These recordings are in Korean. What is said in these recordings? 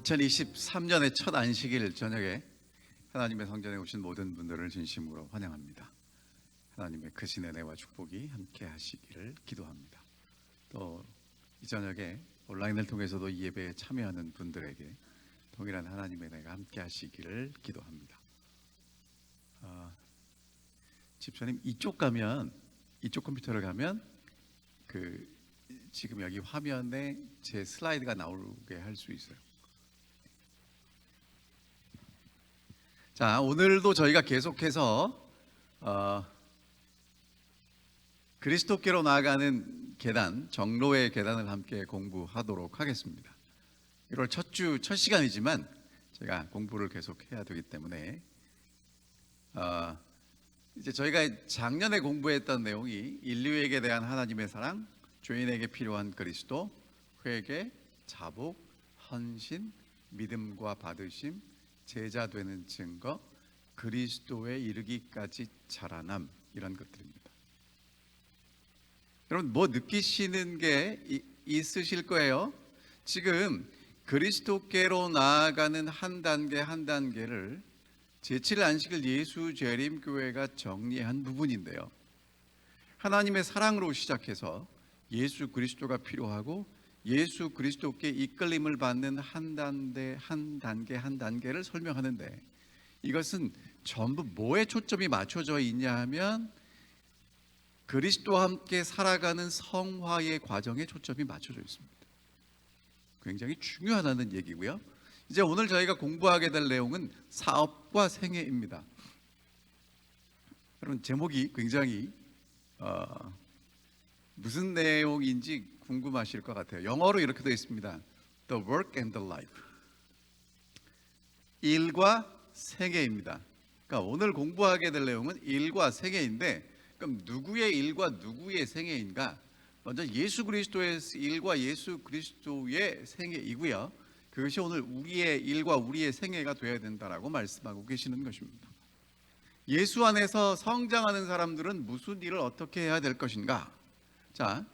2023년의 첫 안식일 저녁에 하나님의 성전에 오신 모든 분들을 진심으로 환영합니다. 하나님의 크신 은혜와 축복이 함께 하시기를 기도합니다. 또 이 저녁에 온라인을 통해서도 이 예배에 참여하는 분들에게 동일한 하나님의 은혜가 함께 하시기를 기도합니다. 집사님, 이쪽 컴퓨터를 가면 지금 여기 화면에 제 슬라이드가 나오게 할 수 있어요. 자, 오늘도 저희가 계속해서 그리스도께로 나아가는 계단, 정로의 계단을 함께 공부하도록 하겠습니다. 1월 첫 시간이지만 제가 공부를 계속해야 되기 때문에 이제 저희가 작년에 공부했던 내용이 인류에게 대한 하나님의 사랑, 죄인에게 필요한 그리스도, 회개, 자복, 헌신, 믿음과 받으심, 제자 되는 증거, 그리스도에 이르기까지 자라남, 이런 것들입니다. 여러분, 뭐 느끼시는 게 있으실 거예요. 지금 그리스도께로 나아가는 한 단계 한 단계를 제7 안식일 예수 재림 교회가 정리한 부분인데요. 하나님의 사랑으로 시작해서 예수 그리스도가 필요하고 예수 그리스도께 이끌림을 받는 한 단계를 설명하는데, 이것은 전부 뭐에 초점이 맞춰져 있냐 하면 그리스도와 함께 살아가는 성화의 과정에 초점이 맞춰져 있습니다. 굉장히 중요하다는 얘기고요. 이제 오늘 저희가 공부하게 될 내용은 사업과 생애입니다. 여러분, 제목이 굉장히 무슨 내용인지 궁금하실 것 같아요. 영어로 이렇게 되어 있습니다. The work and the life. 일과 생애입니다. 그러니까 오늘 공부하게 될 내용은 일과 생애인데, 그럼 누구의 일과 누구의 생애인가? 먼저 예수 그리스도의 일과 예수 그리스도의 생애이고요. 그것이 오늘 우리의 일과 우리의 생애가 되어야 된다라고 말씀하고 계시는 것입니다. 예수 안에서 성장하는 사람들은 무슨 일을 어떻게 해야 될 것인가? 자,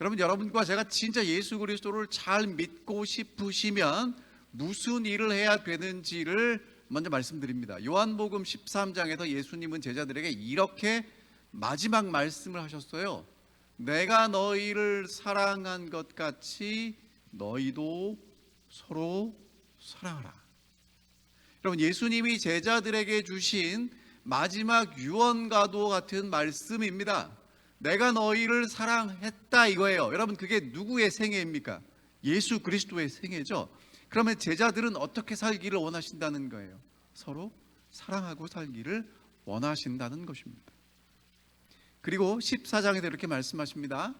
여러분과 제가 진짜 예수 그리스도를 잘 믿고 싶으시면 무슨 일을 해야 되는지를 먼저 말씀드립니다. 요한복음 13장에서 예수님은 제자들에게 이렇게 마지막 말씀을 하셨어요. 내가 너희를 사랑한 것 같이 너희도 서로 사랑하라. 여러분, 예수님이 제자들에게 주신 마지막 유언과도 같은 말씀입니다. 내가 너희를 사랑했다 이거예요. 여러분, 그게 누구의 생애입니까? 예수 그리스도의 생애죠. 그러면 제자들은 어떻게 살기를 원하신다는 거예요? 서로 사랑하고 살기를 원하신다는 것입니다. 그리고 14장에도 이렇게 말씀하십니다.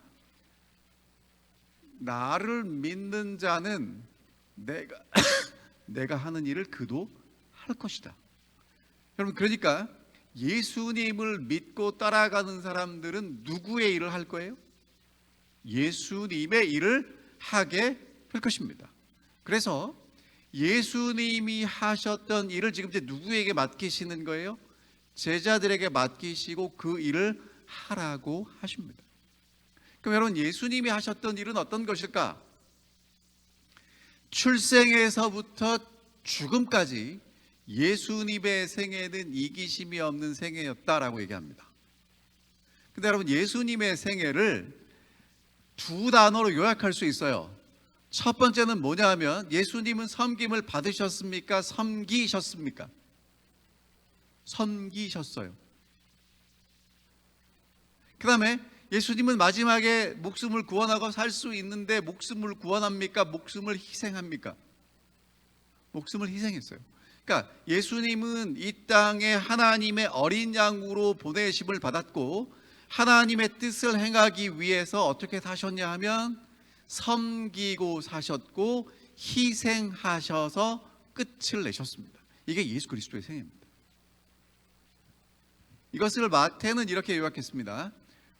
나를 믿는 자는 내가 하는 일을 그도 할 것이다. 여러분, 그러니까 예수님을 믿고 따라가는 사람들은 누구의 일을 할 거예요? 예수님의 일을 하게 될 것입니다. 그래서 예수님이 하셨던 일을 지금 이제 누구에게 맡기시는 거예요? 제자들에게 맡기시고 그 일을 하라고 하십니다. 그럼 여러분, 예수님이 하셨던 일은 어떤 것일까? 출생에서부터 죽음까지 예수님의 생애는 이기심이 없는 생애였다라고 얘기합니다. 근데 여러분, 예수님의 생애를 두 단어로 요약할 수 있어요. 첫 번째는 뭐냐 하면, 예수님은 섬김을 받으셨습니까? 섬기셨습니까? 섬기셨어요. 그 다음에 예수님은 마지막에 목숨을 구원하고 살 수 있는데 목숨을 구원합니까? 목숨을 희생합니까? 목숨을 희생했어요. 그러니까 예수님은 이 땅에 하나님의 어린 양으로 보내심을 받았고, 하나님의 뜻을 행하기 위해서 어떻게 사셨냐 하면 섬기고 사셨고 희생하셔서 끝을 내셨습니다. 이게 예수 그리스도의 생애입니다. 이것을 마태는 이렇게 요약했습니다.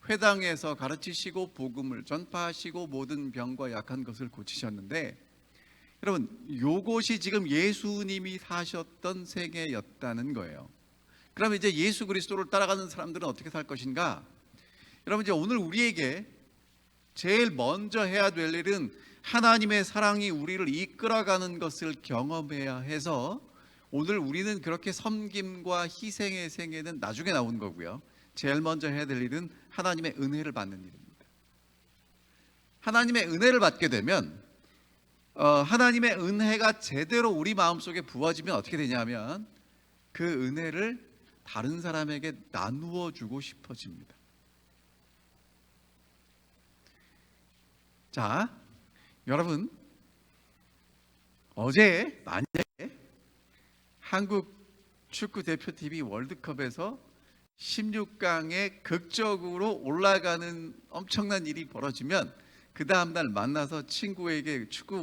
회당에서 가르치시고 복음을 전파하시고 모든 병과 약한 것을 고치셨는데, 여러분, 요것이 지금 예수님이 사셨던 생애였다는 거예요. 그러면 이제 예수 그리스도를 따라가는 사람들은 어떻게 살 것인가? 여러분, 이제 오늘 우리에게 제일 먼저 해야 될 일은 하나님의 사랑이 우리를 이끌어가는 것을 경험해야 해서 오늘 우리는 그렇게 섬김과 희생의 생애는 나중에 나온 거고요. 제일 먼저 해야 될 일은 하나님의 은혜를 받는 일입니다. 하나님의 은혜를 받게 되면 하나님의 은혜가 제대로 우리 마음속에 부어지면 어떻게 되냐면 그 은혜를 다른 사람에게 나누어 주고 싶어집니다. 자, 여러분, 어제 만약에 한국 축구 대표팀이 월드컵에서 16강에 극적으로 올라가는 엄청난 일이 벌어지면 그 다음날 만나서 친구에게 축구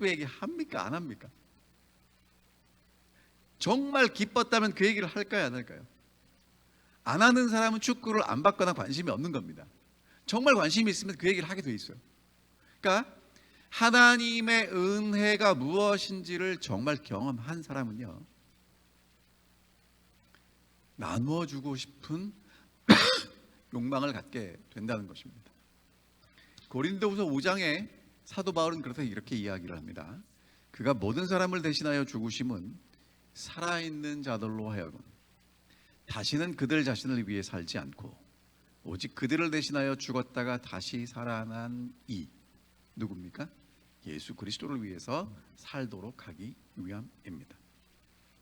얘기 합니까? 안 합니까? 정말 기뻤다면 그 얘기를 할까요? 안 할까요? 안 하는 사람은 축구를 안 받거나 관심이 없는 겁니다. 정말 관심이 있으면 그 얘기를 하게 돼 있어요. 그러니까 하나님의 은혜가 무엇인지를 정말 경험한 사람은요, 나누어 주고 싶은 욕망을 갖게 된다는 것입니다. 고린도후서 5장에 사도 바울은 이렇게 이야기를 합니다. 그가 모든 사람을 대신하여 죽으심은 살아있는 자들로 하여금 다시는 그들 자신을 위해 살지 않고 오직 그들을 대신하여 죽었다가 다시 살아난 이 누굽니까? 예수 그리스도를 위해서 살도록 하기 위함입니다.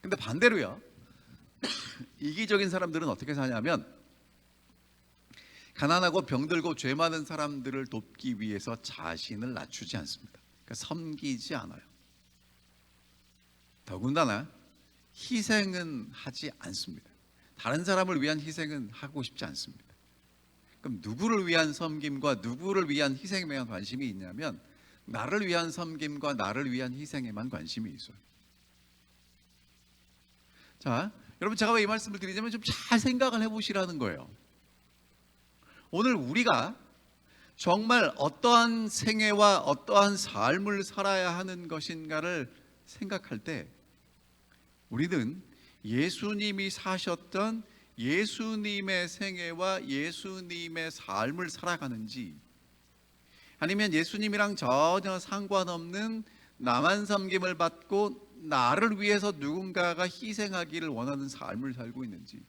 근데 반대로요, 이기적인 사람들은 어떻게 사냐면 가난하고 병들고 죄 많은 사람들을 돕기 위해서 자신을 낮추지 않습니다. 그러니까 섬기지 않아요. 더군다나 희생은 하지 않습니다. 다른 사람을 위한 희생은 하고 싶지 않습니다. 그럼 누구를 위한 섬김과 누구를 위한 희생에만 관심이 있냐면 나를 위한 섬김과 나를 위한 희생에만 관심이 있어요. 자, 여러분, 제가 왜 이 말씀을 드리냐면 좀 잘 생각을 해보시라는 거예요. 오늘 우리가 정말 어떠한 생애와 어떠한 삶을 살아야 하는 것인가를 생각할 때 우리는 예수님이 사셨던 예수님의 생애와 예수님의 삶을 살아가는지, 아니면 예수님이랑 전혀 상관없는 나만 섬김을 받고 나를 위해서 누군가가 희생하기를 원하는 삶을 살고 있는지.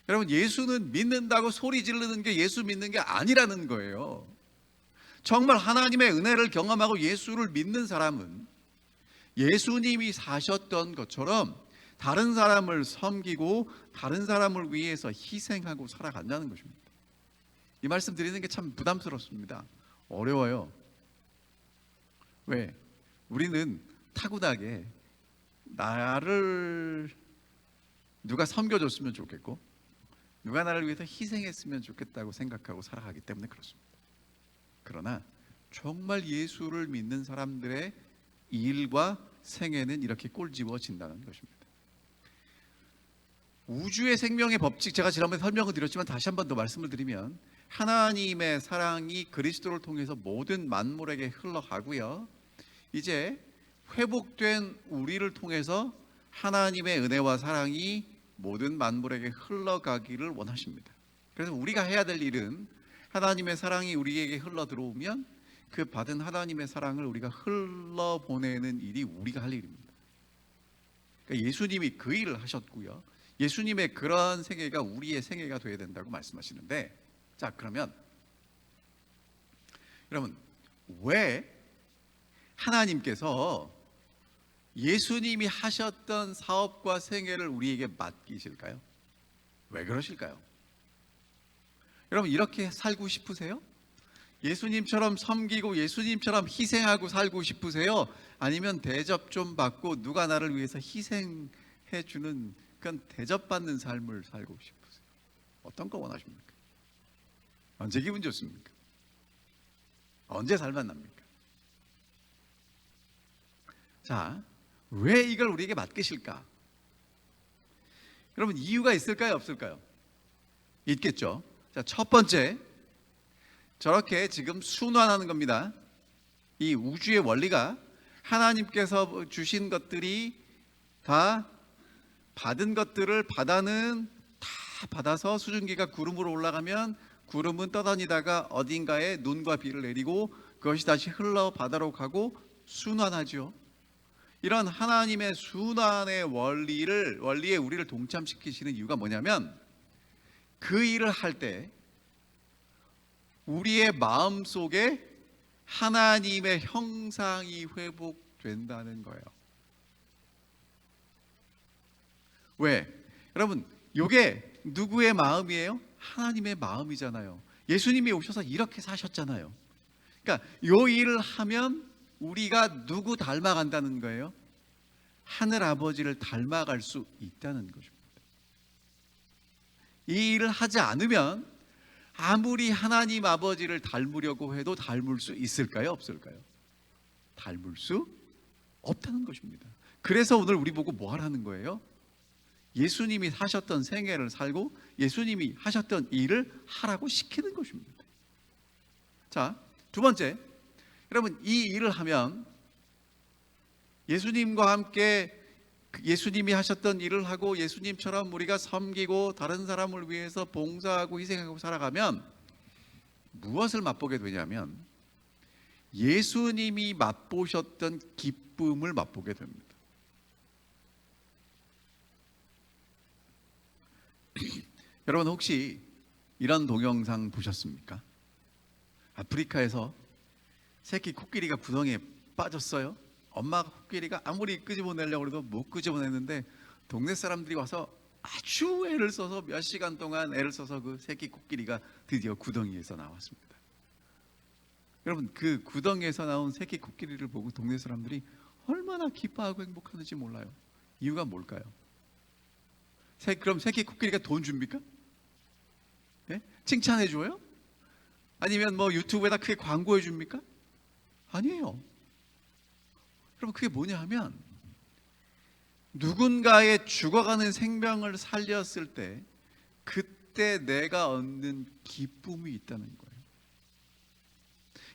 여러분, 예수는 믿는다고 소리 지르는 게 예수 믿는 게 아니라는 거예요. 정말 하나님의 은혜를 경험하고 예수를 믿는 사람은 예수님이 사셨던 것처럼 다른 사람을 섬기고 다른 사람을 위해서 희생하고 살아간다는 것입니다. 이 말씀 드리는 게 참 부담스럽습니다. 어려워요. 왜? 우리는 타고나게 나를 누가 섬겨줬으면 좋겠고 누가 나를 위해서 희생했으면 좋겠다고 생각하고 살아가기 때문에 그렇습니다. 그러나 정말 예수를 믿는 사람들의 일과 생애는 이렇게 꼴집어진다는 것입니다. 우주의 생명의 법칙, 제가 지난번에 설명을 드렸지만 다시 한 번 더 말씀을 드리면 하나님의 사랑이 그리스도를 통해서 모든 만물에게 흘러가고요, 이제 회복된 우리를 통해서 하나님의 은혜와 사랑이 모든 만물에게 흘러가기를 원하십니다. 그래서 우리가 해야 될 일은 하나님의 사랑이 우리에게 흘러 들어오면 그 받은 하나님의 사랑을 우리가 흘러보내는 일이 우리가 할 일입니다. 그러니까 예수님이 그 일을 하셨고요, 예수님의 그런 생애가 우리의 생애가 되어야 된다고 말씀하시는데, 자, 그러면 여러분, 왜 하나님께서 예수님이 하셨던 사업과 생애를 우리에게 맡기실까요? 왜 그러실까요? 여러분, 이렇게 살고 싶으세요? 예수님처럼 섬기고 예수님처럼 희생하고 살고 싶으세요? 아니면 대접 좀 받고 누가 나를 위해서 희생해 주는 그런 대접받는 삶을 살고 싶으세요? 어떤 거 원하십니까? 언제 기분 좋습니까? 언제 살만 납니까? 자, 왜 이걸 우리에게 맡기실까? 여러분, 이유가 있을까요? 없을까요? 있겠죠. 자, 첫 번째, 저렇게 지금 순환하는 겁니다. 이 우주의 원리가 하나님께서 주신 것들이 다 받은 것들을 다 받아서 수증기가 구름으로 올라가면 구름은 떠다니다가 어딘가에 눈과 비를 내리고 그것이 다시 흘러 바다로 가고 순환하죠. 이런 하나님의 순환의 원리에 우리를 동참시키시는 이유가 뭐냐면, 그 일을 할 때 우리의 마음 속에 하나님의 형상이 회복된다는 거예요. 왜? 여러분, 이게 누구의 마음이에요? 하나님의 마음이잖아요. 예수님이 오셔서 이렇게 사셨잖아요. 그러니까 이 일을 하면 우리가 누구 닮아간다는 거예요? 하늘 아버지를 닮아갈 수 있다는 것입니다. 이 일을 하지 않으면 아무리 하나님 아버지를 닮으려고 해도 닮을 수 있을까요? 없을까요? 닮을 수 없다는 것입니다. 그래서 오늘 우리 보고 뭐 하라는 거예요? 예수님이 사셨던 생애를 살고 예수님이 하셨던 일을 하라고 시키는 것입니다. 자, 두 번째, 여러분, 이 일을 하면 예수님과 함께 예수님이 하셨던 일을 하고 예수님처럼 우리가 섬기고 다른 사람을 위해서 봉사하고 희생하고 살아가면 무엇을 맛보게 되냐면 예수님이 맛보셨던 기쁨을 맛보게 됩니다. 여러분, 혹시 이런 동영상 보셨습니까? 아프리카에서 새끼 코끼리가 구덩이에 빠졌어요. 엄마가 코끼리가 아무리 끄집어내려고 해도 못 끄집어내는데 동네 사람들이 와서 아주 애를 써서 몇 시간 동안 애를 써서 그 새끼 코끼리가 드디어 구덩이에서 나왔습니다. 여러분, 그 구덩이에서 나온 새끼 코끼리를 보고 동네 사람들이 얼마나 기뻐하고 행복하는지 몰라요. 이유가 뭘까요? 그럼 새끼 코끼리가 돈 줍니까? 네? 칭찬해 줘요? 아니면 뭐 유튜브에다 크게 광고해 줍니까? 아니에요. 여러분, 그게 뭐냐 하면 누군가의 죽어가는 생명을 살렸을 때 그때 내가 얻는 기쁨이 있다는 거예요.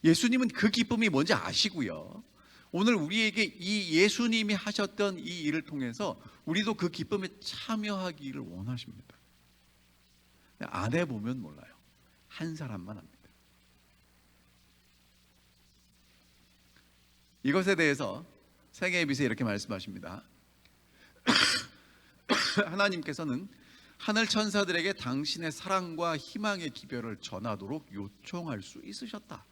예수님은 그 기쁨이 뭔지 아시고요. 오늘 우리에게 이 예수님이 하셨던 이 일을 통해서 우리도 그 기쁨에 참여하기를 원하십니다. 안 해보면 몰라요. 한 사람만 합니다. 이것에 대해서 생애의 빛에 이렇게 말씀하십니다. 하나님께서는 하늘 천사들에게 당신의 사랑과 희망의 기별을 전하도록 요청할 수 있으셨다.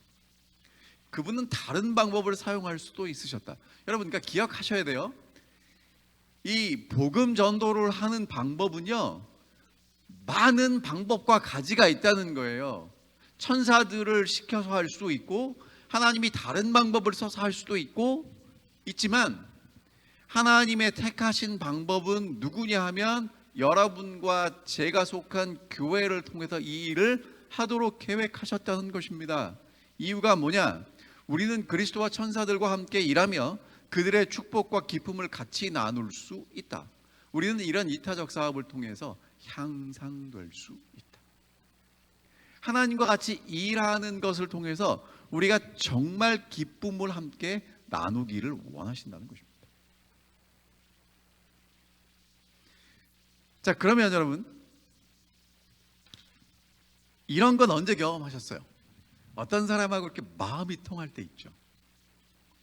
그분은 다른 방법을 사용할 수도 있으셨다. 여러분, 그러니까 기억하셔야 돼요. 이 복음 전도를 하는 방법은요, 많은 방법과 가지가 있다는 거예요. 천사들을 시켜서 할 수도 있고 하나님이 다른 방법을 써서 할 수도 있지만 하나님의 택하신 방법은 누구냐 하면 여러분과 제가 속한 교회를 통해서 이 일을 하도록 계획하셨다는 것입니다. 이유가 뭐냐? 우리는 그리스도와 천사들과 함께 일하며 그들의 축복과 기쁨을 같이 나눌 수 있다. 우리는 이런 이타적 사업을 통해서 향상될 수 있다. 하나님과 같이 일하는 것을 통해서 우리가 정말 기쁨을 함께 나누기를 원하신다는 것입니다. 자, 그러면 여러분, 이런 건 언제 경험하셨어요? 어떤 사람하고 이렇게 마음이 통할 때 있죠.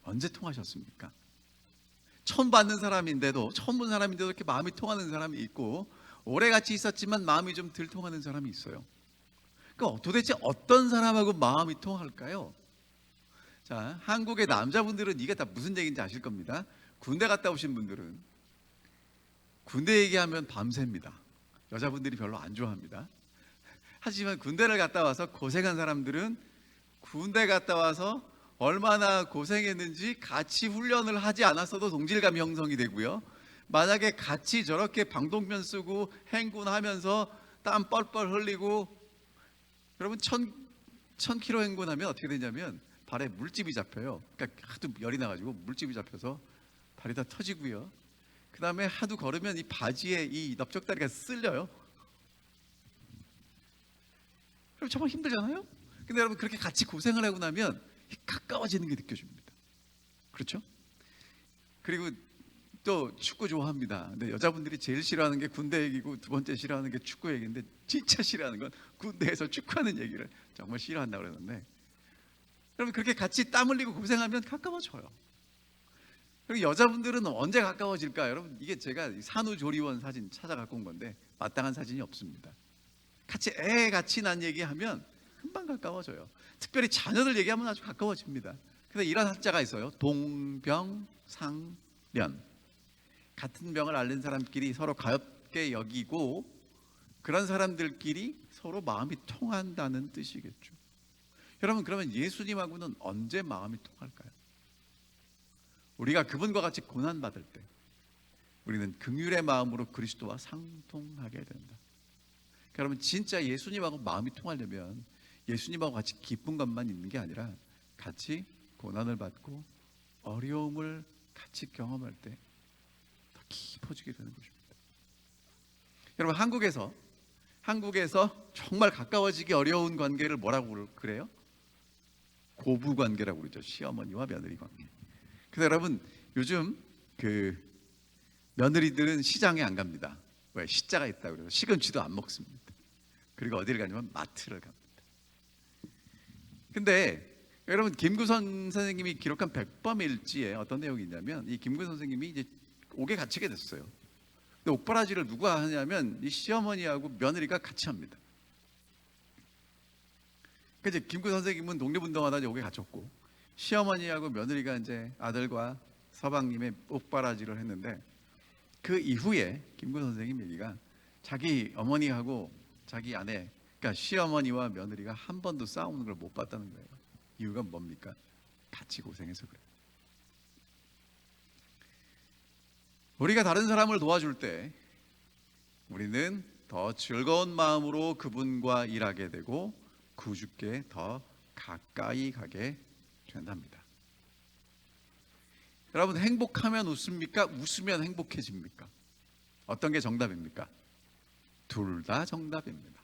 언제 통하셨습니까? 처음 본 사람인데도 이렇게 마음이 통하는 사람이 있고, 오래 같이 있었지만 마음이 좀 덜 통하는 사람이 있어요. 그러니까 도대체 어떤 사람하고 마음이 통할까요? 자, 한국의 남자분들은 이게 다 무슨 얘기인지 아실 겁니다. 군대 갔다 오신 분들은 군대 얘기하면 밤새입니다. 여자분들이 별로 안 좋아합니다. 하지만 군대를 갔다 와서 고생한 사람들은 군대 갔다 와서 얼마나 고생했는지 같이 훈련을 하지 않았어도 동질감이 형성이 되고요. 만약에 같이 저렇게 방독면 쓰고 행군하면서 땀 뻘뻘 흘리고, 여러분 1000km 행군하면 어떻게 되냐면 발에 물집이 잡혀요. 그러니까 하도 열이 나가지고 물집이 잡혀서 발이 다 터지고요. 그 다음에 하도 걸으면 이 바지에 이 넓적다리가 쓸려요. 그럼 정말 힘들잖아요. 근데 여러분, 그렇게 같이 고생을 하고 나면 가까워지는 게 느껴집니다. 그렇죠? 그리고 또 축구 좋아합니다. 근데 여자분들이 제일 싫어하는 게 군대 얘기고 두 번째 싫어하는 게 축구 얘기인데, 진짜 싫어하는 건 군대에서 축구하는 얘기를 정말 싫어한다고 그러는데, 여러분 그렇게 같이 땀 흘리고 고생하면 가까워져요. 그리고 여자분들은 언제 가까워질까? 여러분 이게 제가 산후조리원 사진 찾아 갖고 온 건데 마땅한 사진이 없습니다. 같이 애 같이 난 얘기하면 금방 가까워져요. 특별히 자녀들 얘기하면 아주 가까워집니다. 그래서 이런 한자가 있어요. 동병상련. 같은 병을 앓는 사람끼리 서로 가볍게 여기고 그런 사람들끼리 서로 마음이 통한다는 뜻이겠죠. 여러분 그러면 예수님하고는 언제 마음이 통할까요? 우리가 그분과 같이 고난받을 때 우리는 긍휼의 마음으로 그리스도와 상통하게 된다. 여러분 진짜 예수님하고 마음이 통하려면 예수님하고 같이 기쁜 것만 있는 게 아니라 같이 고난을 받고 어려움을 같이 경험할 때 더 깊어지게 되는 것입니다. 여러분 한국에서 정말 가까워지기 어려운 관계를 뭐라고 그래요? 고부 관계라고 그러죠. 시어머니와 며느리 관계. 그래서 여러분 요즘 그 며느리들은 시장에 안 갑니다. 왜? 시자가 있다고 그래서 시금치도 안 먹습니다. 그리고 어디를 가냐면 마트를 갑니다. 근데 여러분 김구선 선생님이 기록한 백범일지에 어떤 내용이 있냐면, 이 김구선 선생님이 이제 옥에 갇히게 됐어요. 근데 옥바라지를 누가 하냐면 이 시어머니하고 며느리가 같이 합니다. 그래서 김구선 선생님은 독립운동하다 옥에 갇혔고, 시어머니하고 며느리가 이제 아들과 서방님의 옥바라지를 했는데, 그 이후에 김구선 선생님 얘기가 자기 어머니하고 자기 아내, 그러니까 시어머니와 며느리가 한 번도 싸우는 걸 못 봤다는 거예요. 이유가 뭡니까? 같이 고생해서 그래요. 우리가 다른 사람을 도와줄 때 우리는 더 즐거운 마음으로 그분과 일하게 되고 구주께 더 가까이 가게 된답니다. 여러분 행복하면 웃습니까? 웃으면 행복해집니까? 어떤 게 정답입니까? 둘 다 정답입니다.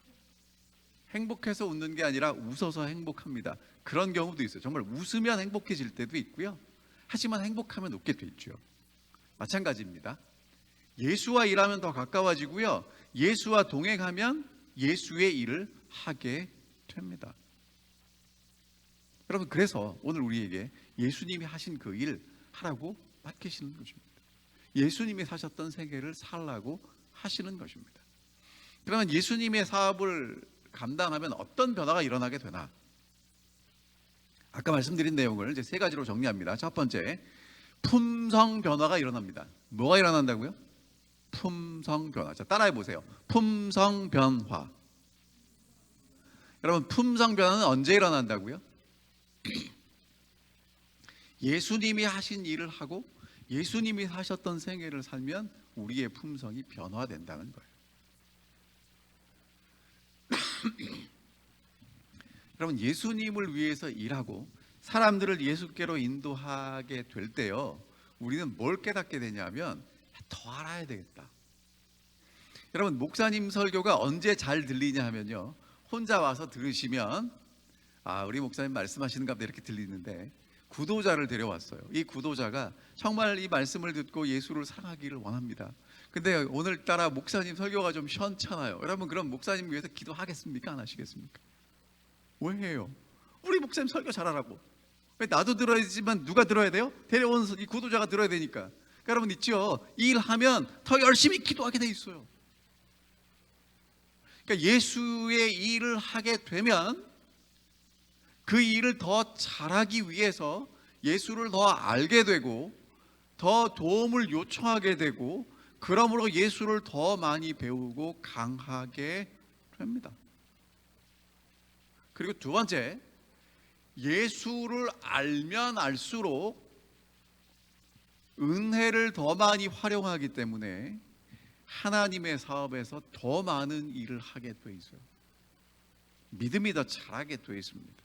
행복해서 웃는 게 아니라 웃어서 행복합니다. 그런 경우도 있어요. 정말 웃으면 행복해질 때도 있고요. 하지만 행복하면 웃게 돼 있죠. 마찬가지입니다. 예수와 일하면 더 가까워지고요. 예수와 동행하면 예수의 일을 하게 됩니다. 여러분 그래서 오늘 우리에게 예수님이 하신 그 일 하라고 맡기시는 것입니다. 예수님이 사셨던 세계를 살라고 하시는 것입니다. 그러면 예수님의 사업을 감당하면 어떤 변화가 일어나게 되나? 아까 말씀드린 내용을 이제 세 가지로 정리합니다. 첫 번째, 품성 변화가 일어납니다. 뭐가 일어난다고요? 품성 변화. 자, 따라해 보세요. 품성 변화. 여러분, 품성 변화는 언제 일어난다고요? 예수님이 하신 일을 하고 예수님이 사셨던 생애를 살면 우리의 품성이 변화된다는 거예요. 여러분 예수님을 위해서 일하고 사람들을 예수께로 인도하게 될 때요, 우리는 뭘 깨닫게 되냐면 더 알아야 되겠다. 여러분 목사님 설교가 언제 잘 들리냐 하면요, 혼자 와서 들으시면 우리 목사님 말씀하시는가 보다 이렇게 들리는데, 구도자를 데려왔어요. 이 구도자가 정말 이 말씀을 듣고 예수를 사랑하기를 원합니다. 근데 오늘따라 목사님 설교가 좀 시원찮아요. 여러분 그럼 목사님 위해서 기도하겠습니까? 안 하시겠습니까? 왜 해요? 우리 목사님 설교 잘하라고. 왜 나도 들어야지만 누가 들어야 돼요? 데려온 이 구도자가 들어야 되니까. 그러니까 여러분 있죠, 일하면 더 열심히 기도하게 돼 있어요. 그러니까 예수의 일을 하게 되면 그 일을 더 잘하기 위해서 예수를 더 알게 되고 더 도움을 요청하게 되고, 그러므로 예수를 더 많이 배우고 강하게 됩니다. 그리고 두 번째, 예수를 알면 알수록 은혜를 더 많이 활용하기 때문에 하나님의 사업에서 더 많은 일을 하게 돼 있어요. 믿음이 더 잘하게 돼 있습니다.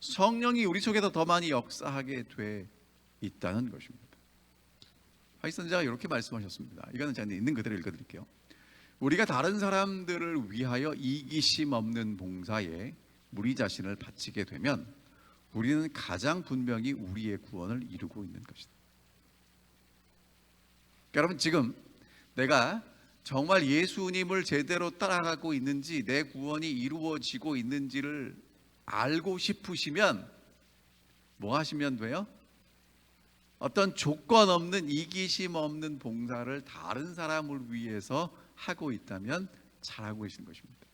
성령이 우리 속에서 더 많이 역사하게 돼 있다는 것입니다. 바이 선지자가 이렇게 말씀하셨습니다. 이거는 제가 있는 그대로 읽어드릴게요. 우리가 다른 사람들을 위하여 이기심 없는 봉사에 우리 자신을 바치게 되면 우리는 가장 분명히 우리의 구원을 이루고 있는 것이다. 여러분, 지금 내가 정말 예수님을 제대로 따라가고 있는지, 내 구원이 이루어지고 있는지를 알고 싶으시면 뭐 하시면 돼요? 어떤 조건 없는, 이기심 없는 봉사를 다른 사람을 위해서 하고 있다면 잘하고 계신 것입니다.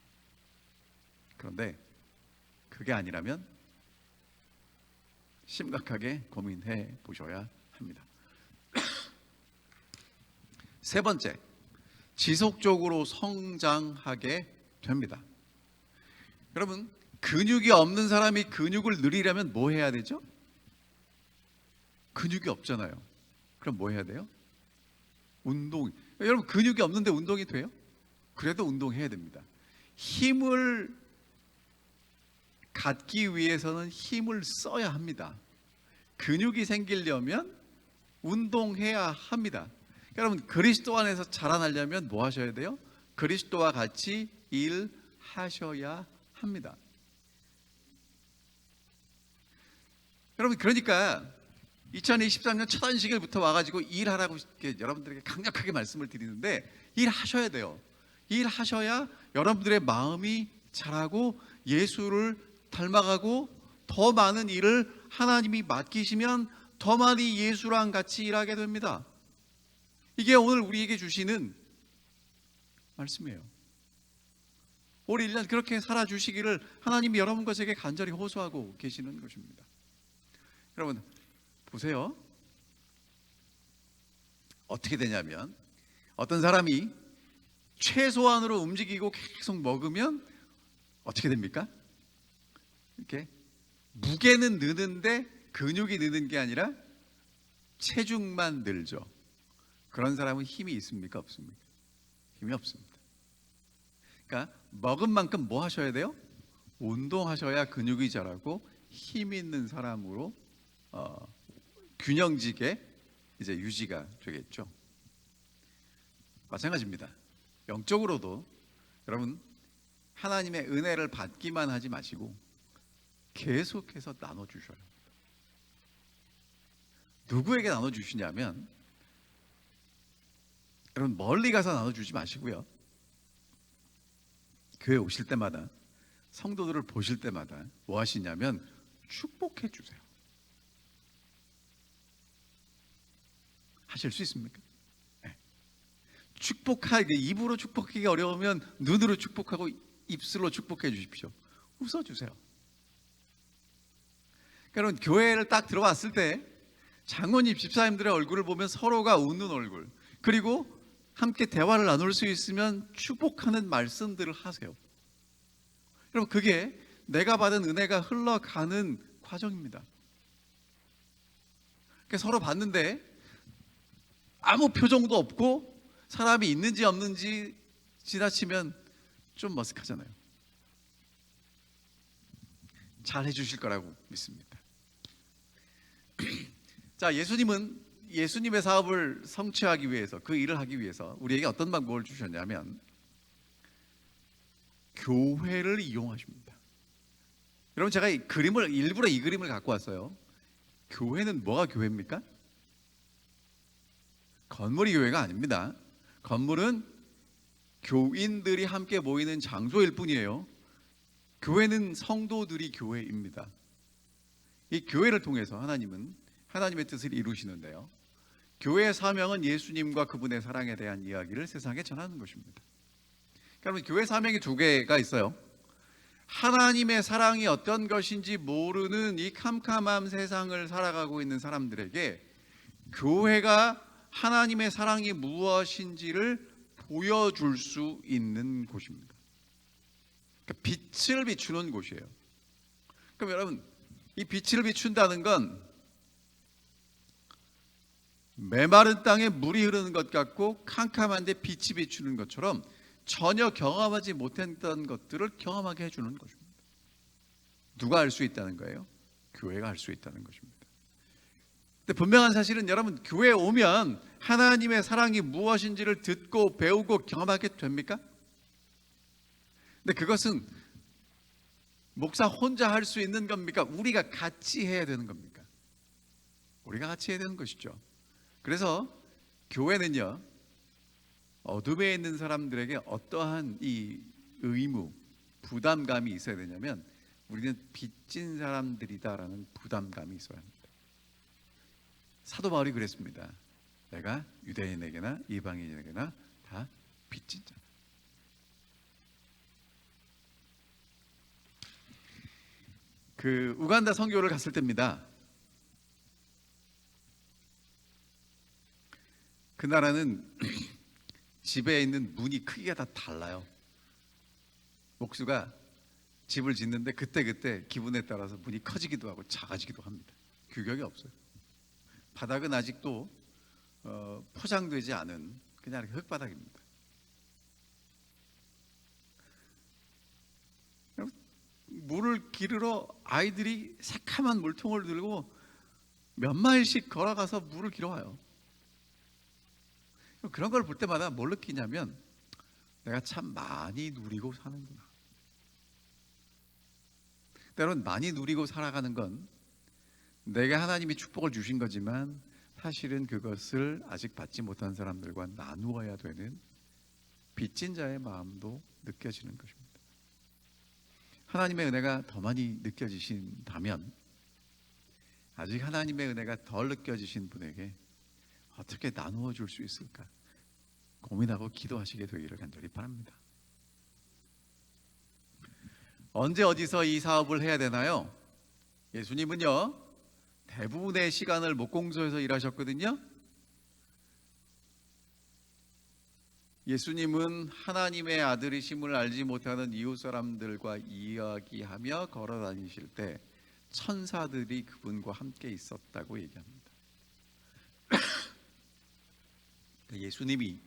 그런데 그게 아니라면 심각하게 고민해 보셔야 합니다. 세 번째, 지속적으로 성장하게 됩니다. 여러분, 근육이 없는 사람이 근육을 늘리려면 뭐 해야 되죠? 근육이 없잖아요. 그럼 뭐 해야 돼요? 운동. 여러분, 근육이 없는데 운동이 돼요? 그래도 운동해야 됩니다. 힘을 갖기 위해서는 힘을 써야 합니다. 근육이 생기려면 운동해야 합니다. 여러분, 그리스도 안에서 자라나려면 뭐 하셔야 돼요? 그리스도와 같이 일하셔야 합니다. 여러분, 그러니까 2023년 첫 안식일부터 와가지고 일하라고 여러분들에게 강력하게 말씀을 드리는데, 일하셔야 돼요. 일하셔야 여러분들의 마음이 자라고 예수를 닮아가고, 더 많은 일을 하나님이 맡기시면 더 많이 예수랑 같이 일하게 됩니다. 이게 오늘 우리에게 주시는 말씀이에요. 올 1년 그렇게 살아주시기를 하나님이 여러분과 제게 간절히 호소하고 계시는 것입니다. 여러분 보세요. 어떻게 되냐면, 어떤 사람이 최소한으로 움직이고 계속 먹으면 어떻게 됩니까? 이렇게 무게는 느는데 근육이 느는 게 아니라 체중만 늘죠. 그런 사람은 힘이 있습니까? 없습니까? 힘이 없습니다. 그러니까 먹은 만큼 뭐 하셔야 돼요? 운동하셔야 근육이 자라고 힘 있는 사람으로 균형지게 이제 유지가 되겠죠. 마찬가지입니다. 영적으로도 여러분, 하나님의 은혜를 받기만 하지 마시고 계속해서 나눠주셔야 합니다. 누구에게 나눠주시냐면, 여러분 멀리 가서 나눠주지 마시고요, 교회 오실 때마다, 성도들을 보실 때마다 뭐 하시냐면 축복해 주세요. 하실 수 있습니까? 네. 축복하기, 입으로 축복하기 어려우면 눈으로 축복하고 입술로 축복해 주십시오. 웃어주세요. 여러분, 교회를 딱 들어왔을 때 장로님, 집사님들의 얼굴을 보면 서로가 웃는 얼굴, 그리고 함께 대화를 나눌 수 있으면 축복하는 말씀들을 하세요. 여러분, 그게 내가 받은 은혜가 흘러가는 과정입니다. 그러니까 서로 봤는데 아무 표정도 없고 사람이 있는지 없는지 지나치면 좀 머쓱하잖아요. 잘 해주실 거라고 믿습니다. 자, 예수님의 사업을 성취하기 위해서, 그 일을 하기 위해서 우리에게 어떤 방법을 주셨냐면 교회를 이용하십니다. 여러분, 제가 일부러 이 그림을 갖고 왔어요. 교회는 뭐가 교회입니까? 건물이 교회가 아닙니다. 건물은 교인들이 함께 모이는 장소일 뿐이에요. 교회는 성도들이 교회입니다. 이 교회를 통해서 하나님은 하나님의 뜻을 이루시는데요, 교회의 사명은 예수님과 그분의 사랑에 대한 이야기를 세상에 전하는 것입니다. 여러분, 교회 사명이 두 개가 있어요. 하나님의 사랑이 어떤 것인지 모르는 이 캄캄한 세상을 살아가고 있는 사람들에게 교회가 하나님의 사랑이 무엇인지를 보여줄 수 있는 곳입니다. 그러니까 빛을 비추는 곳이에요. 그럼 여러분, 이 빛을 비춘다는 건 메마른 땅에 물이 흐르는 것 같고 캄캄한데 빛이 비추는 것처럼 전혀 경험하지 못했던 것들을 경험하게 해주는 것입니다. 누가 할 수 있다는 거예요? 교회가 할 수 있다는 것입니다. 근데 분명한 사실은 여러분, 교회에 오면 하나님의 사랑이 무엇인지를 듣고 배우고 경험하게 됩니까? 근데 그것은 목사 혼자 할 수 있는 겁니까? 우리가 같이 해야 되는 겁니까? 우리가 같이 해야 되는 것이죠. 그래서 교회는요, 어둠에 있는 사람들에게 어떠한 이 의무, 부담감이 있어야 되냐면 우리는 빚진 사람들이다라는 부담감이 있어야 합니다. 사도 바울이 그랬습니다. 내가 유대인에게나 이방인에게나 다 빚진 자. 그 우간다 선교를 갔을 때입니다. 그 나라는 집에 있는 문이 크기가 다 달라요. 목수가 집을 짓는데 그때그때 기분에 따라서 문이 커지기도 하고 작아지기도 합니다. 규격이 없어요. 바닥은 아직도 포장되지 않은 그냥 이렇게 흙바닥입니다. 물을 기르러 아이들이 새카만 물통을 들고 몇 마일씩 걸어가서 물을 길어와요. 그런 걸 볼 때마다 뭘 느끼냐면 내가 참 많이 누리고 사는구나. 때로는 많이 누리고 살아가는 건 내게 하나님이 축복을 주신 거지만 사실은 그것을 아직 받지 못한 사람들과 나누어야 되는 빚진 자의 마음도 느껴지는 것입니다. 하나님의 은혜가 더 많이 느껴지신다면 아직 하나님의 은혜가 덜 느껴지신 분에게 어떻게 나누어 줄 수 있을까 고민하고 기도하시게 되기를 간절히 바랍니다. 언제 어디서 이 사업을 해야 되나요? 예수님은요 대부분의 시간을 목공소에서 일하셨거든요. 예수님은 하나님의 아들이심을 알지 못하는 이웃 사람들과 이야기하며 걸어 다니실 때 천사들이 그분과 함께 있었다고 얘기합니다. 예수님이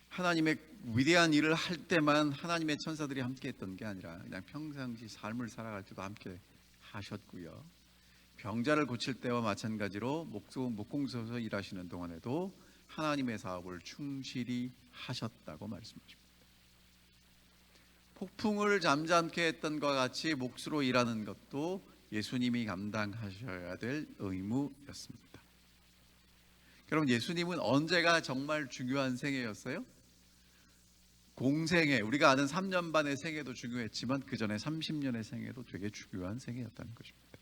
하나님의 위대한 일을 할 때만 하나님의 천사들이 함께 했던 게 아니라 그냥 평상시 삶을 살아갈 때도 함께 하셨고요. 병자를 고칠 때와 마찬가지로 목공소에서 일하시는 동안에도 하나님의 사업을 충실히 하셨다고 말씀하십니다. 폭풍을 잠잠케 했던 것과 같이 몫으로 일하는 것도 예수님이 감당하셔야 될 의무였습니다. 여러분, 예수님은 언제가 정말 중요한 생애였어요? 공생애, 우리가 아는 3년 반의 생애도 중요했지만 그 전에 30년의 생애도 되게 중요한 생애였다는 것입니다.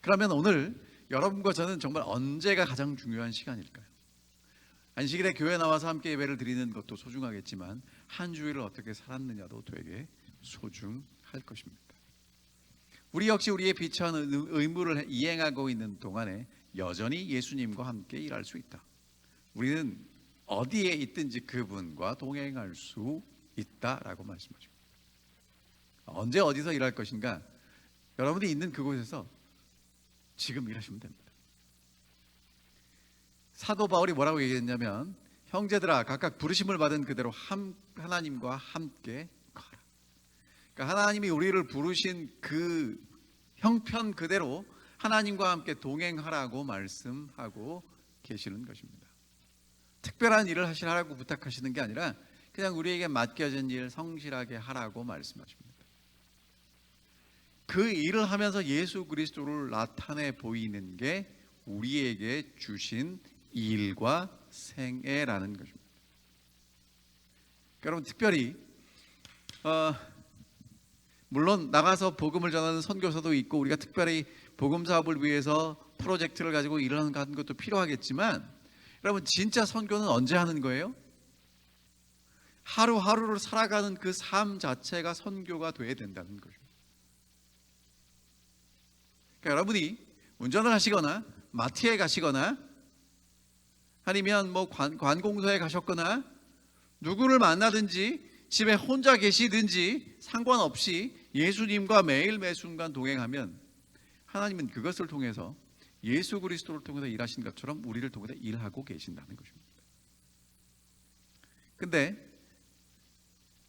그러면 오늘 여러분과 저는 정말 언제가 가장 중요한 시간일까요? 안식일에 교회 나와서 함께 예배를 드리는 것도 소중하겠지만 한 주일을 어떻게 살았느냐도 되게 소중할 것입니다. 우리 역시 우리의 비천한 의무를 이행하고 있는 동안에 여전히 예수님과 함께 일할 수 있다. 우리는 어디에 있든지 그분과 동행할 수 있다라고 말씀하십니다. 언제 어디서 일할 것인가? 여러분이 있는 그곳에서 지금 일하시면 됩니다. 사도 바울이 뭐라고 얘기했냐면 형제들아 각각 부르심을 받은 그대로 하나님과 함께 가라. 그러니까 하나님이 우리를 부르신 그 형편 그대로 하나님과 함께 동행하라고 말씀하고 계시는 것입니다. 특별한 일을 하시라고 부탁하시는 게 아니라 그냥 우리에게 맡겨진 일 성실하게 하라고 말씀하십니다. 그 일을 하면서 예수 그리스도를 나타내 보이는 게 우리에게 주신 일과 생애라는 것입니다. 여러분 특별히 물론 나가서 복음을 전하는 선교사도 있고 우리가 특별히 복음 사업을 위해서 프로젝트를 가지고 일하는 것도 필요하겠지만 여러분 진짜 선교는 언제 하는 거예요? 하루하루를 살아가는 그 삶 자체가 선교가 돼야 된다는 것입니다. 그러니까 여러분이 운전을 하시거나 마트에 가시거나 아니면 뭐 관공서에 가셨거나 누구를 만나든지 집에 혼자 계시든지 상관없이 예수님과 매일 매 순간 동행하면 하나님은 그것을 통해서 예수 그리스도를 통해서 일하신 것처럼 우리를 통해서 일하고 계신다는 것입니다. 근데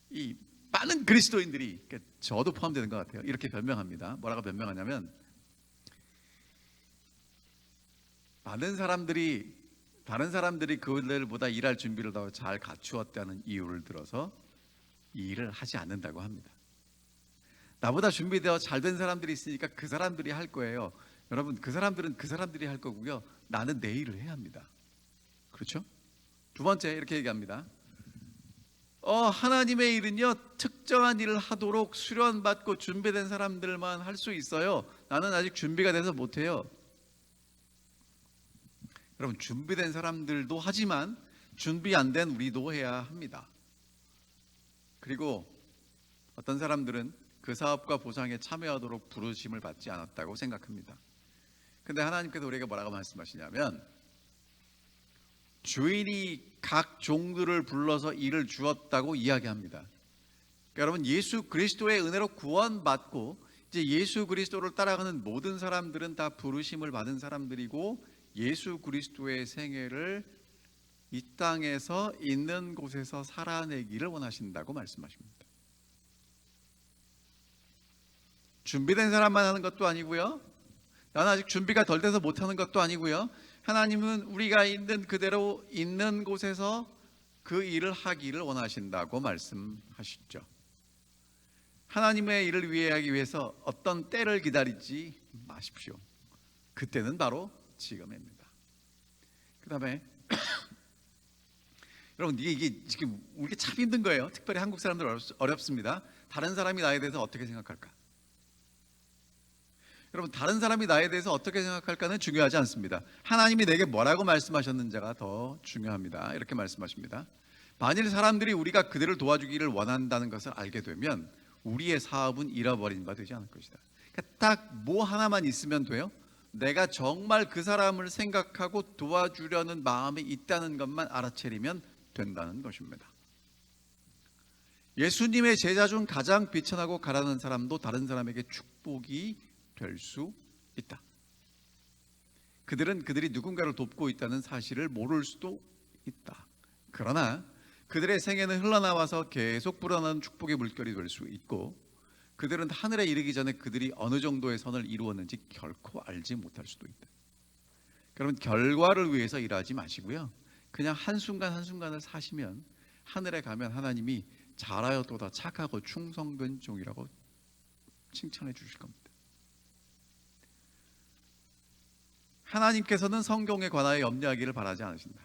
이 많은 그리스도인들이 저도 포함되는 것 같아요. 이렇게 변명합니다. 뭐라고 변명하냐면 다른 사람들이 그들보다 일할 준비를 더 잘 갖추었다는 이유를 들어서 이 일을 하지 않는다고 합니다. 나보다 준비되어 잘된 사람들이 있으니까 그 사람들이 할 거예요. 여러분 그 사람들은 그 사람들이 할 거고요. 나는 내 일을 해야 합니다. 그렇죠? 두 번째 이렇게 얘기합니다. 하나님의 일은요 특정한 일을 하도록 수련받고 준비된 사람들만 할 수 있어요. 나는 아직 준비가 돼서 못해요. 여러분, 준비된 사람들도 하지만 준비 안 된 우리도 해야 합니다. 그리고 어떤 사람들은 그 사업과 보상에 참여하도록 부르심을 받지 않았다고 생각합니다. 근데 하나님께서 우리에게 뭐라고 말씀하시냐면, 주인이 각 종들을 불러서 일을 주었다고 이야기합니다. 그러니까 여러분, 예수 그리스도의 은혜로 구원받고 이제 예수 그리스도를 따라가는 모든 사람들은 다 부르심을 받은 사람들이고, 예수 그리스도의 생애를 이 땅에서 있는 곳에서 살아내기를 원하신다고 말씀하십니다. 준비된 사람만 하는 것도 아니고요, 나는 아직 준비가 덜 돼서 못하는 것도 아니고요, 하나님은 우리가 있는 그대로 있는 곳에서 그 일을 하기를 원하신다고 말씀하시죠. 하나님의 일을 위해 하기 위해서 어떤 때를 기다리지 마십시오. 그때는 바로 지금입니다. 그 다음에 여러분, 이게 지금 우리가 참 힘든 거예요. 특별히 한국 사람들 어렵습니다. 다른 사람이 나에 대해서 어떻게 생각할까? 여러분, 다른 사람이 나에 대해서 어떻게 생각할까는 중요하지 않습니다. 하나님이 내게 뭐라고 말씀하셨는지가 더 중요합니다. 이렇게 말씀하십니다. 만일 사람들이 우리가 그들을 도와주기를 원한다는 것을 알게 되면 우리의 사업은 잃어버린 바 되지 않을 것이다. 그러니까 딱 뭐 하나만 있으면 돼요. 내가 정말 그 사람을 생각하고 도와주려는 마음이 있다는 것만 알아채리면 된다는 것입니다. 예수님의 제자 중 가장 비천하고 가난한 사람도 다른 사람에게 축복이 될 수 있다. 그들은 그들이 누군가를 돕고 있다는 사실을 모를 수도 있다. 그러나 그들의 생애는 흘러나와서 계속 불어나는 축복의 물결이 될 수 있고, 그들은 하늘에 이르기 전에 그들이 어느 정도의 선을 이루었는지 결코 알지 못할 수도 있다. 그러면 결과를 위해서 일하지 마시고요, 그냥 한순간 한순간을 사시면 하늘에 가면 하나님이 잘하였도다 착하고 충성된 종이라고 칭찬해 주실 겁니다. 하나님께서는 성공에 관하여 염려하기를 바라지 않으신다.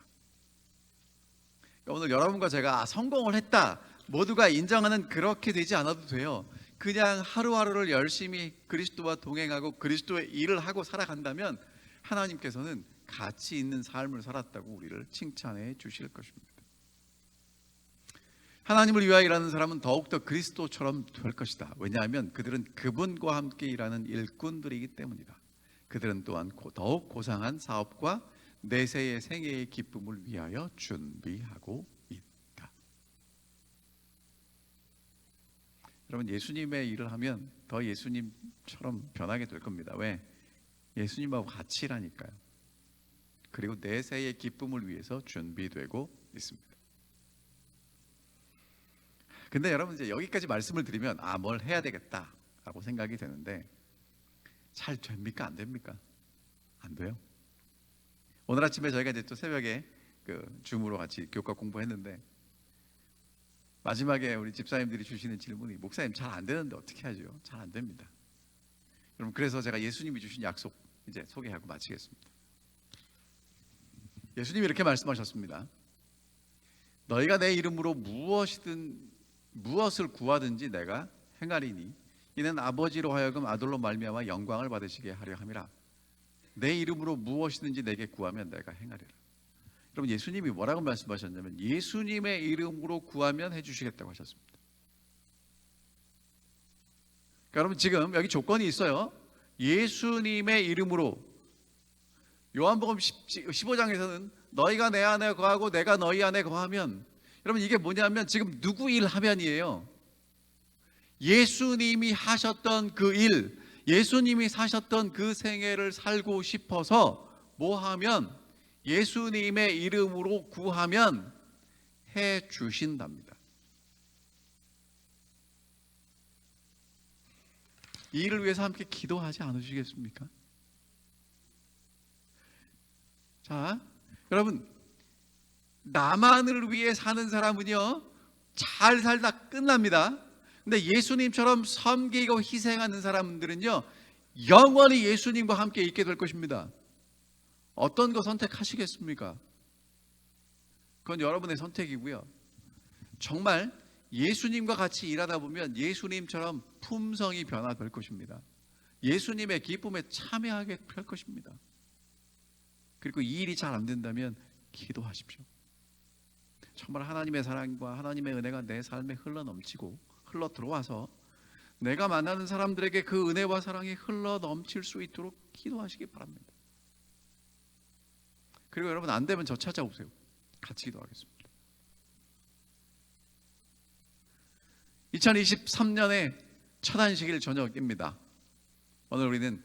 오늘 여러분과 제가 성공을 했다, 모두가 인정하는 그렇게 되지 않아도 돼요. 그냥 하루하루를 열심히 그리스도와 동행하고 그리스도의 일을 하고 살아간다면 하나님께서는 가치 있는 삶을 살았다고 우리를 칭찬해 주실 것입니다. 하나님을 위하여 일하는 사람은 더욱더 그리스도처럼 될 것이다. 왜냐하면 그들은 그분과 함께 일하는 일꾼들이기 때문이다. 그들은 또한 더욱 고상한 사업과 내세의 생애의 기쁨을 위하여 준비하고 있다. 여러분, 예수님의 일을 하면 더 예수님처럼 변하게 될 겁니다. 왜? 예수님하고 같이 일하니까요. 그리고 내세의 기쁨을 위해서 준비되고 있습니다. 근데 여러분, 이제 여기까지 말씀을 드리면 뭘 해야 되겠다라고 생각이 되는데, 잘 됩니까? 안 됩니까? 안 돼요. 오늘 아침에 저희가 이제 또 새벽에 줌으로 같이 교과 공부했는데, 마지막에 우리 집사님들이 주시는 질문이, 목사님 잘 안 되는데 어떻게 하죠? 잘 안 됩니다. 여러분, 그래서 제가 예수님이 주신 약속 이제 소개하고 마치겠습니다. 예수님이 이렇게 말씀하셨습니다. 너희가 내 이름으로 무엇을 구하든지 내가 행하리니 이는 아버지로 하여금 아들로 말미암아 영광을 받으시게 하려 함이라. 내 이름으로 무엇이든지 내게 구하면 내가 행하리라. 여러분, 예수님이 뭐라고 말씀하셨냐면 예수님의 이름으로 구하면 해주시겠다고 하셨습니다. 그러니까 여러분, 지금 여기 조건이 있어요. 예수님의 이름으로. 요한복음 15장에서는 너희가 내 안에 거하고 내가 너희 안에 거하면, 여러분 이게 뭐냐면 지금 누구 일 하면이에요. 예수님이 하셨던 그 일, 예수님이 사셨던 그 생애를 살고 싶어서 뭐 하면, 예수님의 이름으로 구하면 해 주신답니다. 이 일을 위해서 함께 기도하지 않으시겠습니까? 자, 여러분, 나만을 위해 사는 사람은요 잘 살다 끝납니다. 근데 예수님처럼 섬기고 희생하는 사람들은요 영원히 예수님과 함께 있게 될 것입니다. 어떤 거 선택하시겠습니까? 그건 여러분의 선택이고요. 정말 예수님과 같이 일하다 보면 예수님처럼 품성이 변화될 것입니다. 예수님의 기쁨에 참여하게 할 것입니다. 그리고 이 일이 잘 안 된다면 기도하십시오. 정말 하나님의 사랑과 하나님의 은혜가 내 삶에 흘러넘치고 흘러 들어와서 내가 만나는 사람들에게 그 은혜와 사랑이 흘러 넘칠 수 있도록 기도하시기 바랍니다. 그리고 여러분 안 되면 저 찾아오세요. 같이 기도하겠습니다. 2023년의 첫 안식일 저녁입니다. 오늘 우리는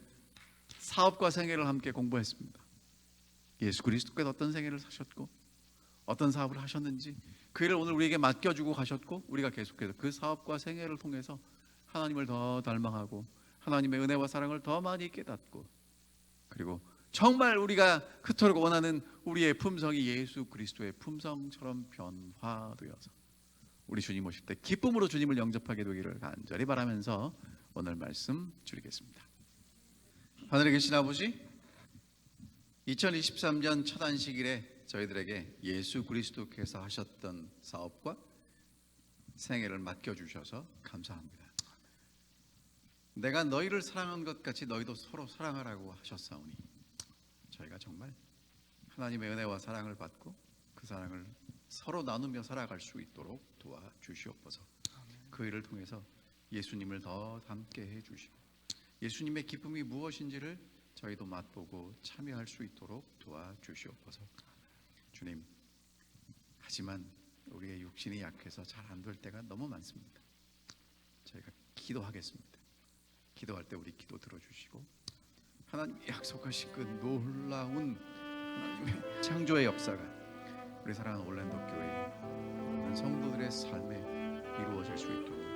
사업과 생애를 함께 공부했습니다. 예수 그리스도께서 어떤 생애를 사셨고 어떤 사업을 하셨는지 그 일을 오늘 우리에게 맡겨주고 가셨고 우리가 계속해서 그 사업과 생애를 통해서 하나님을 더 닮아가고 하나님의 은혜와 사랑을 더 많이 깨닫고 그리고 정말 우리가 그토록 원하는 우리의 품성이 예수 그리스도의 품성처럼 변화되어서 우리 주님 오실 때 기쁨으로 주님을 영접하게 되기를 간절히 바라면서 오늘 말씀 줄이겠습니다. 하늘에 계신 아버지, 2023년 첫 안식일에 저희들에게 예수 그리스도께서 하셨던 사업과 생애를 맡겨주셔서 감사합니다. 내가 너희를 사랑한 것 같이 너희도 서로 사랑하라고 하셨사오니 저희가 정말 하나님의 은혜와 사랑을 받고 그 사랑을 서로 나누며 살아갈 수 있도록 도와주시옵소서. 그 일을 통해서 예수님을 더 닮게 해주시고 예수님의 기쁨이 무엇인지를 저희도 맛보고 참여할 수 있도록 도와주시옵소서. 주님, 하지만 우리의 육신이 약해서 잘 안 될 때가 너무 많습니다. 저희가 기도하겠습니다. 기도할 때 우리 기도 들어주시고 하나님이 약속하신 그 놀라운 하나님의 창조의 역사가 우리 사랑하는 올랜도 교회 모든 성도들의 삶에 이루어질 수 있도록